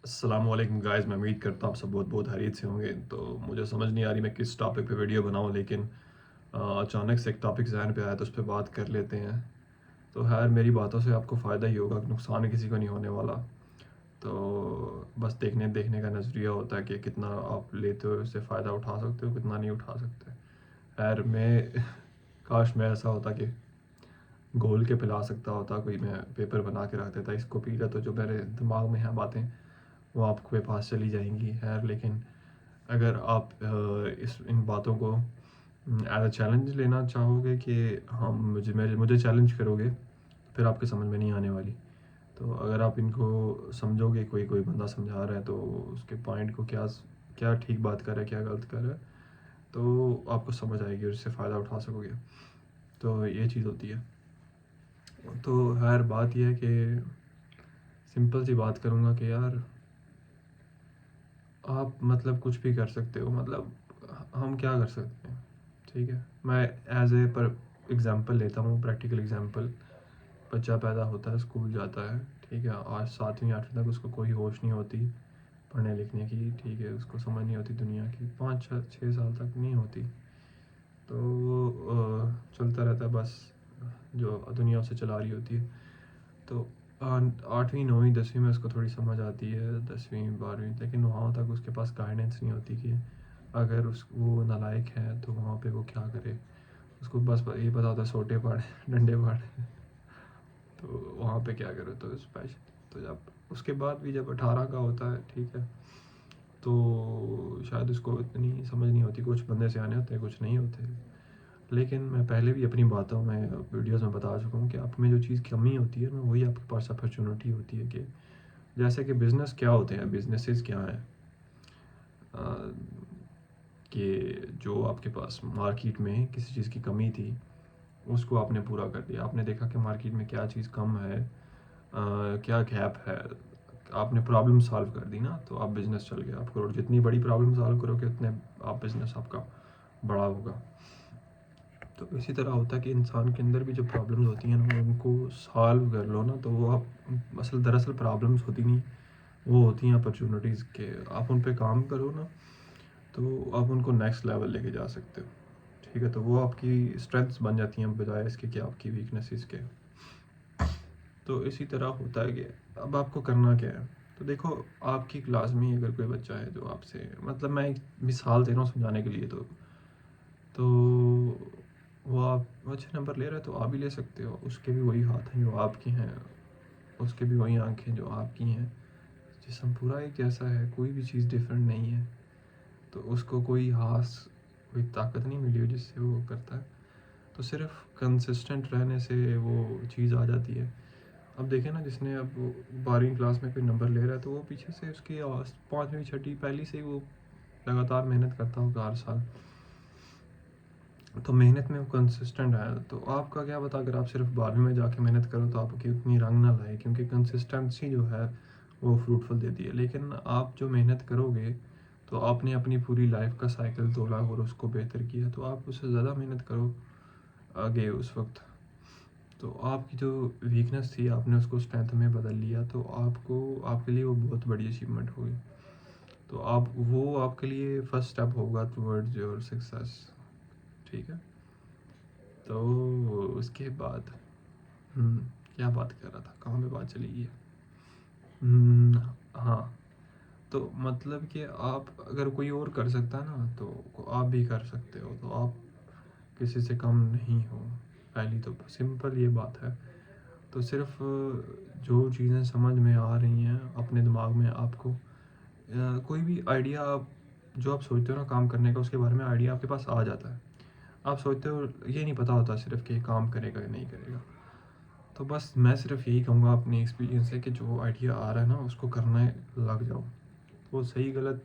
अस्सलामुअलैकुम गाइस, मैं उम्मीद करता हूँ आप सब बहुत बहुत खैरियत से होंगे। तो मुझे समझ नहीं आ रही मैं किस टॉपिक पे वीडियो बनाऊँ, लेकिन अचानक से एक टॉपिक ज़हन पे आया तो उस पर बात कर लेते हैं। तो खैर, मेरी बातों से आपको फ़ायदा ही होगा, नुकसान किसी को नहीं होने वाला। तो बस देखने देखने का नज़रिया होता है कि कितना आप लेते हो, उससे फ़ायदा उठा सकते हो, कितना नहीं उठा सकते। खैर मैं काश मैं ऐसा होता कि घोल के पिला सकता होता, कोई मैं पेपर बना के रख देता, इसको पी ले तो जो मेरे दिमाग में है बातें वो आपके पास चली जाएंगी। खैर, लेकिन अगर आप इस इन बातों को एज अ चैलेंज लेना चाहोगे कि हाँ मुझे चैलेंज करोगे, फिर आपके समझ में नहीं आने वाली। तो अगर आप इनको समझोगे, कोई कोई बंदा समझा रहा है तो उसके पॉइंट को क्या क्या ठीक बात कर रहा है, क्या गलत कर रहा है, तो आपको समझ आएगी और इससे फ़ायदा उठा सकोगे। तो ये चीज़ होती है। तो खैर, बात यह है कि सिंपल सी बात करूँगा कि यार, आप मतलब कुछ भी कर सकते हो। मतलब हम क्या कर सकते हैं, ठीक है। मैं एज ए पर एग्ज़ाम्पल लेता हूँ, प्रैक्टिकल एग्ज़ाम्पल। बच्चा पैदा होता है, स्कूल जाता है, ठीक है। आज 7वीं 8वीं तक उसको कोई होश नहीं होती पढ़ने लिखने की, ठीक है। उसको समझ नहीं होती दुनिया की, 5 6 6 साल तक नहीं होती। तो चलता रहता है बस, जो दुनिया उसे चला रही होती है। तो 8वीं 9वीं 10वीं में उसको थोड़ी समझ आती है, 10वीं 12वीं, लेकिन वहाँ तक उसके पास गाइडेंस नहीं होती कि अगर उस वो नालायक है तो वहाँ पे वो क्या करे। उसको बस ये पता होता है सोटे पड़े डंडे पड़े, तो वहाँ पे क्या करो। तो स्पेशल तो जब उसके बाद भी जब 18 का होता है, ठीक है, तो शायद उसको इतनी समझ नहीं होती। कुछ बंदे से आने होते हैं, कुछ नहीं होते। लेकिन मैं पहले भी अपनी बातों में वीडियोस में बता चुका हूँ कि आप में जो चीज़ कमी होती है ना, वही आपके पास अपॉर्चुनिटी होती है। कि जैसे कि बिज़नेस क्या होते हैं, बिजनेसेस क्या हैं, कि जो आपके पास मार्केट में किसी चीज़ की कमी थी, उसको आपने पूरा कर दिया। आपने देखा कि मार्केट में क्या चीज़ कम है, क्या गैप है, आपने प्रॉब्लम सॉल्व कर दी ना, तो आप बिज़नेस चल गया। आप करोड़ जितनी बड़ी प्रॉब्लम सॉल्व करोगे उतने आप बिज़नेस आपका बड़ा होगा। तो इसी तरह होता है कि इंसान के अंदर भी जो प्रॉब्लम्स होती हैं ना, उनको सॉल्व कर लो ना, तो वो आप दरअसल प्रॉब्लम्स होती नहीं, वो होती हैं अपॉर्चुनिटीज़ के। आप उन पे काम करो ना, तो आप उनको नेक्स्ट लेवल लेके जा सकते हो, ठीक है। तो वो आपकी स्ट्रेंथ्स बन जाती हैं बजाय इसके कि आपकी वीकनेसेस के। तो इसी तरह होता है कि अब आपको करना क्या है। तो देखो, आपकी क्लास में अगर कोई बच्चा है जो आपसे, मतलब मैं एक मिसाल दे रहा हूँ समझाने के लिए, तो वो आप अच्छे नंबर ले रहे हैं तो आप भी ले सकते हो। उसके भी वही हाथ हैं जो आपके हैं, उसके भी वही आंखें जो आपकी हैं। जिस्म पूरा एक जैसा है, कोई भी चीज़ डिफरेंट नहीं है। तो उसको कोई खास कोई ताकत नहीं मिली हो जिससे वो करता है। तो सिर्फ कंसिस्टेंट रहने से वो चीज़ आ जाती है। अब देखें ना, जिसने अब 12वीं क्लास में कोई नंबर ले रहा है, तो वो पीछे से उसकी 5वीं 6वीं पहली से ही वो लगातार मेहनत करता होगा हर साल। तो मेहनत में वो कंसिस्टेंट है। तो आपका क्या पता, अगर आप सिर्फ 12वीं में जाके मेहनत करो तो आपकी उतनी रंग ना लाए, क्योंकि कंसिस्टेंसी जो है वो फ्रूटफुल देती है। लेकिन आप जो मेहनत करोगे, तो आपने अपनी पूरी लाइफ का साइकिल तोड़ा और उसको बेहतर किया, तो आप उससे ज़्यादा मेहनत करो आगे उस वक्त। तो आपकी जो वीकनेस थी, आपने उसको स्ट्रेंथ में बदल लिया, तो आपको आपके लिए वो बहुत बड़ी अचीवमेंट होगी। तो आप वो आपके लिए फर्स्ट स्टेप होगा टुवर्ड्स योर सक्सेस, ठीक है। तो उसके बाद क्या बात कर रहा था, कहाँ पे बात चली गई है। हाँ, तो मतलब कि आप अगर कोई और कर सकता है ना, तो आप भी कर सकते हो। तो आप किसी से कम नहीं हो, पहली तो सिंपल ये बात है। तो सिर्फ जो चीज़ें समझ में आ रही हैं अपने दिमाग में, आपको कोई भी आइडिया आप जो आप सोचते हो ना काम करने का, उसके बारे में आइडिया आपके पास आ जाता है। आप सोचते हो, ये नहीं पता होता सिर्फ कि काम करेगा या नहीं करेगा। तो बस मैं सिर्फ यही कहूँगा अपनी एक्सपीरियंस है कि जो आइडिया आ रहा है ना, उसको करने लग जाओ। वो सही गलत,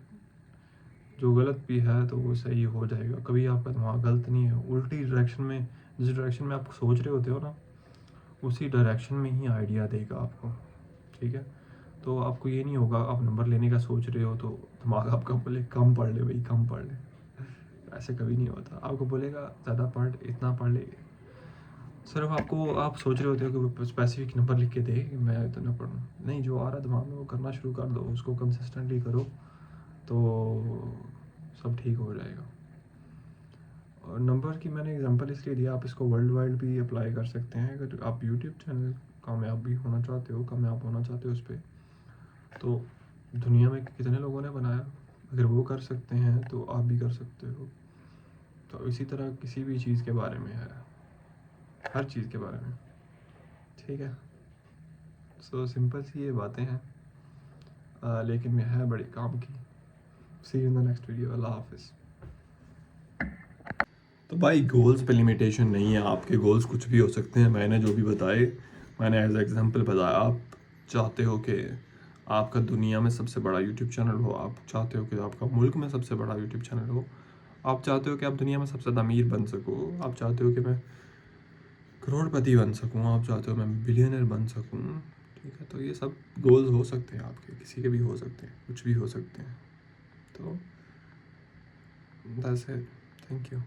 जो गलत भी है तो वो सही हो जाएगा। कभी आपका दिमाग गलत नहीं है, उल्टी डायरेक्शन में, जिस डायरेक्शन में आप सोच रहे होते हो ना, उसी डायरेक्शन में ही आइडिया देगा आपको, ठीक है। तो आपको ये नहीं होगा, आप नंबर लेने का सोच रहे हो तो दिमाग आपका बोले कम पढ़ ले भाई, कम पढ़ ले। ऐसे कभी नहीं होता, आपको बोलेगा ज़्यादा पढ़, इतना पढ़ ले। सिर्फ आपको आप सोच रहे होते हो कि स्पेसिफिक नंबर लिख के दे कि मैं इतना पढ़ूँ, नहीं, जो आ रहा है दिमाग में वो करना शुरू कर दो, उसको कंसिस्टेंटली करो तो सब ठीक हो जाएगा। और नंबर की मैंने एग्जांपल इसलिए दिया, आप इसको वर्ल्ड वाइड भी अप्लाई कर सकते हैं। अगर आप यूट्यूब चैनल कामयाब भी होना चाहते हो, कामयाब होना चाहते हो उस पर, तो दुनिया में कितने लोगों ने बनाया, अगर वो कर सकते हैं तो आप भी कर सकते हो। तो इसी तरह किसी भी चीज़ के बारे में है, हर चीज़ के बारे में, ठीक है। सो सिंपल सी ये बातें हैं, लेकिन ये है बड़ी काम की। See you in the next video. अल्लाह हाफिज़। तो भाई गोल्स पे लिमिटेशन नहीं है, आपके गोल्स कुछ भी हो सकते हैं। मैंने जो भी बताए, मैंने एज एग्जांपल बताया। आप चाहते हो कि आपका दुनिया में सबसे बड़ा यूट्यूब चैनल हो, आप चाहते हो कि आपका मुल्क में सबसे बड़ा यूट्यूब चैनल हो, आप चाहते हो कि आप दुनिया में सबसे ज़्यादा अमीर बन सको, आप चाहते हो कि मैं करोड़पति बन सकूँ, आप चाहते हो मैं बिलियनर बन सकूँ, ठीक है। तो ये सब गोल्स हो सकते हैं आपके, किसी के भी हो सकते हैं, कुछ भी हो सकते हैं। तो दैट्स इट, थैंक यू।